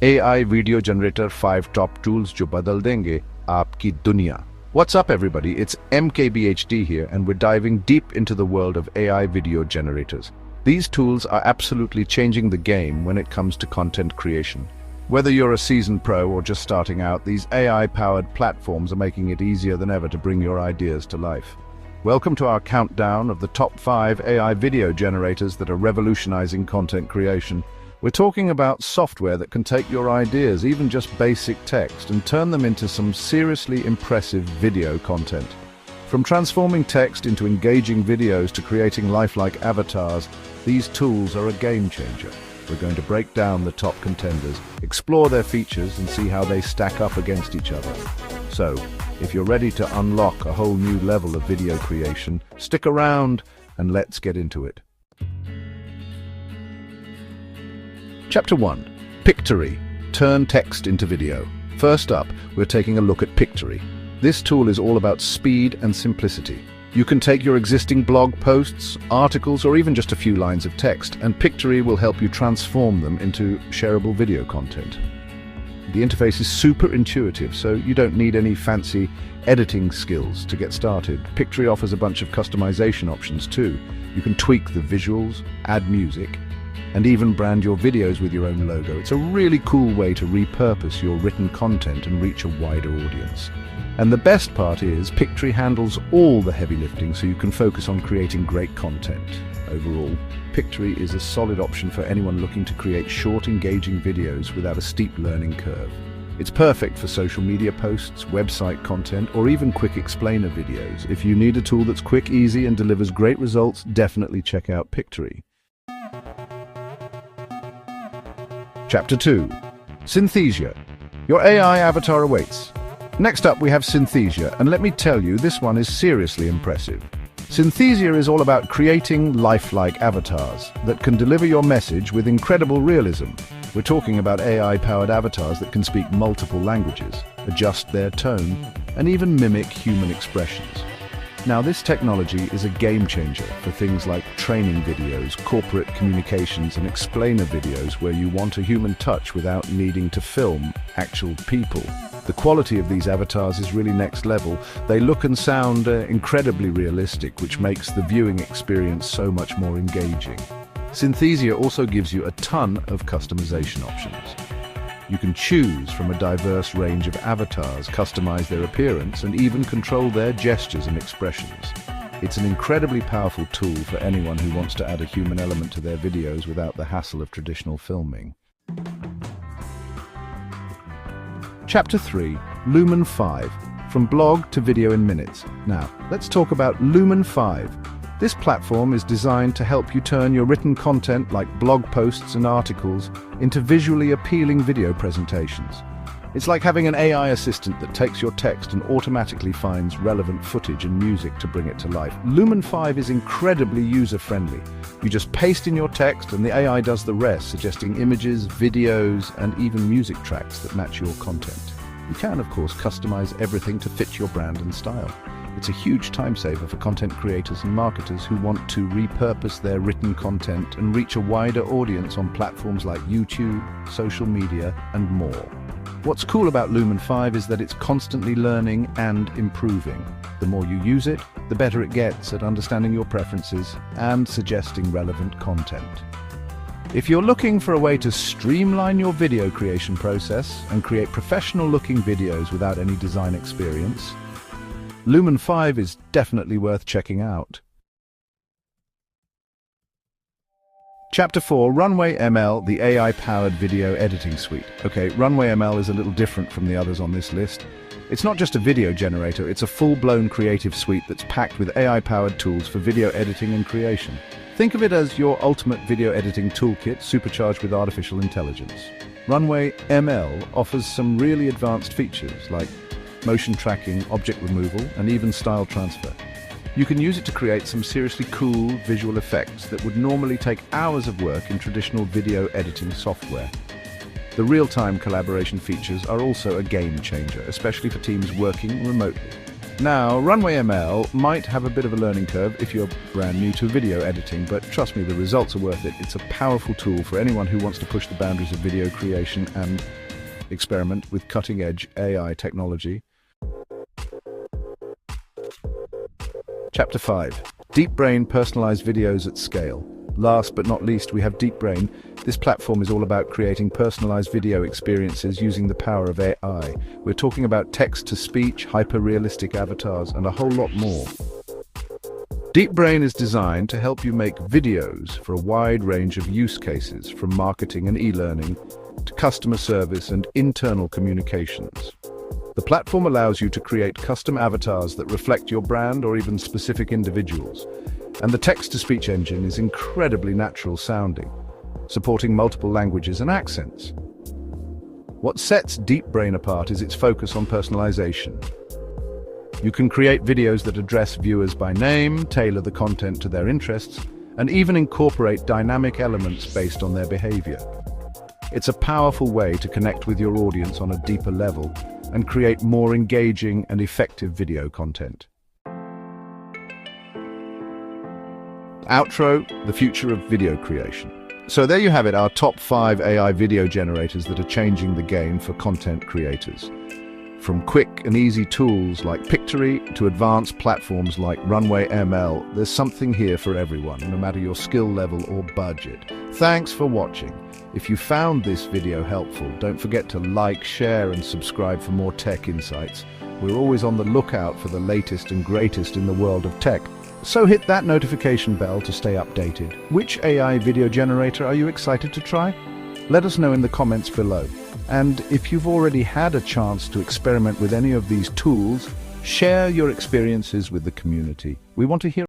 AI video generator 5 top tools जो बदल देंगे आपकी दुनिया. What's up everybody, it's MKBHD here and we're diving deep into the world of AI video generators. These tools are absolutely changing the game when it comes to content creation. Whether you're a seasoned pro or just starting out, these AI-powered platforms are making it easier than ever to bring your ideas to life. Welcome to our countdown of the top 5 AI video generators that are revolutionizing content creation. We're talking about software that can take your ideas, even just basic text, and turn them into some seriously impressive video content. From transforming text into engaging videos to creating lifelike avatars, these tools are a game changer. We're going to break down the top contenders, explore their features, and see how they stack up against each other. So, if you're ready to unlock a whole new level of video creation, stick around and let's get into it. Chapter 1. Pictory. Turn text into video. First up, we're taking a look at Pictory. This tool is all about speed and simplicity. You can take your existing blog posts, articles, or even just a few lines of text, and Pictory will help you transform them into shareable video content. The interface is super intuitive, so you don't need any fancy editing skills to get started. Pictory offers a bunch of customization options too. You can tweak the visuals, add music, and even brand your videos with your own logo. It's a really cool way to repurpose your written content and reach a wider audience. And the best part is, Pictory handles all the heavy lifting so you can focus on creating great content. Overall, Pictory is a solid option for anyone looking to create short, engaging videos without a steep learning curve. It's perfect for social media posts, website content, or even quick explainer videos. If you need a tool that's quick, easy, and delivers great results, definitely check out Pictory. Chapter 2. Synthesia. Your AI avatar awaits. Next up we have Synthesia, and let me tell you, this one is seriously impressive. Synthesia is all about creating lifelike avatars that can deliver your message with incredible realism. We're talking about AI-powered avatars that can speak multiple languages, adjust their tone, and even mimic human expressions. Now, this technology is a game changer for things like training videos, corporate communications, and explainer videos where you want a human touch without needing to film actual people. The quality of these avatars is really next level. They look and sound incredibly realistic, which makes the viewing experience so much more engaging. Synthesia also gives you a ton of customization options. You can choose from a diverse range of avatars, customize their appearance, and even control their gestures and expressions. It's an incredibly powerful tool for anyone who wants to add a human element to their videos without the hassle of traditional filming. Chapter 3. Lumen 5. From blog to video in minutes. Now, let's talk about Lumen 5. This platform is designed to help you turn your written content, like blog posts and articles, into visually appealing video presentations. It's like having an AI assistant that takes your text and automatically finds relevant footage and music to bring it to life. Lumen 5 is incredibly user-friendly. You just paste in your text and the AI does the rest, suggesting images, videos, and even music tracks that match your content. You can, of course, customize everything to fit your brand and style. It's a huge time saver for content creators and marketers who want to repurpose their written content and reach a wider audience on platforms like YouTube, social media, and more. What's cool about Lumen 5 is that it's constantly learning and improving. The more you use it, the better it gets at understanding your preferences and suggesting relevant content. If you're looking for a way to streamline your video creation process and create professional-looking videos without any design experience, Lumen 5 is definitely worth checking out. Chapter 4. Runway ML, the AI-powered video editing suite. Okay, Runway ML is a little different from the others on this list. It's not just a video generator, it's a full-blown creative suite that's packed with AI-powered tools for video editing and creation. Think of it as your ultimate video editing toolkit supercharged with artificial intelligence. Runway ML offers some really advanced features like motion tracking, object removal, and even style transfer. You can use it to create some seriously cool visual effects that would normally take hours of work in traditional video editing software. The real-time collaboration features are also a game changer, especially for teams working remotely. Now, Runway ML might have a bit of a learning curve if you're brand new to video editing, but trust me, the results are worth it. It's a powerful tool for anyone who wants to push the boundaries of video creation and experiment with cutting-edge AI technology. Chapter 5. Deep Brain Personalized Videos at Scale. Last but not least, we have Deep Brain. This platform is all about creating personalized video experiences using the power of AI. We're talking about text-to-speech, hyper-realistic avatars, and a whole lot more. Deep Brain is designed to help you make videos for a wide range of use cases, from marketing and e-learning to customer service and internal communications. The platform allows you to create custom avatars that reflect your brand or even specific individuals. And the text-to-speech engine is incredibly natural sounding, supporting multiple languages and accents. What sets Deep Brain apart is its focus on personalization. You can create videos that address viewers by name, tailor the content to their interests, and even incorporate dynamic elements based on their behavior. It's a powerful way to connect with your audience on a deeper level and create more engaging and effective video content. Outro, the future of video creation. So there you have it, our top 5 AI video generators that are changing the game for content creators. From quick and easy tools like Pictory to advanced platforms like Runway ML, there's something here for everyone, no matter your skill level or budget. Thanks for watching. If you found this video helpful, don't forget to like, share, and subscribe for more tech insights. We're always on the lookout for the latest and greatest in the world of tech. So hit that notification bell to stay updated. Which AI video generator are you excited to try? Let us know in the comments below. And if you've already had a chance to experiment with any of these tools, share your experiences with the community. We want to hear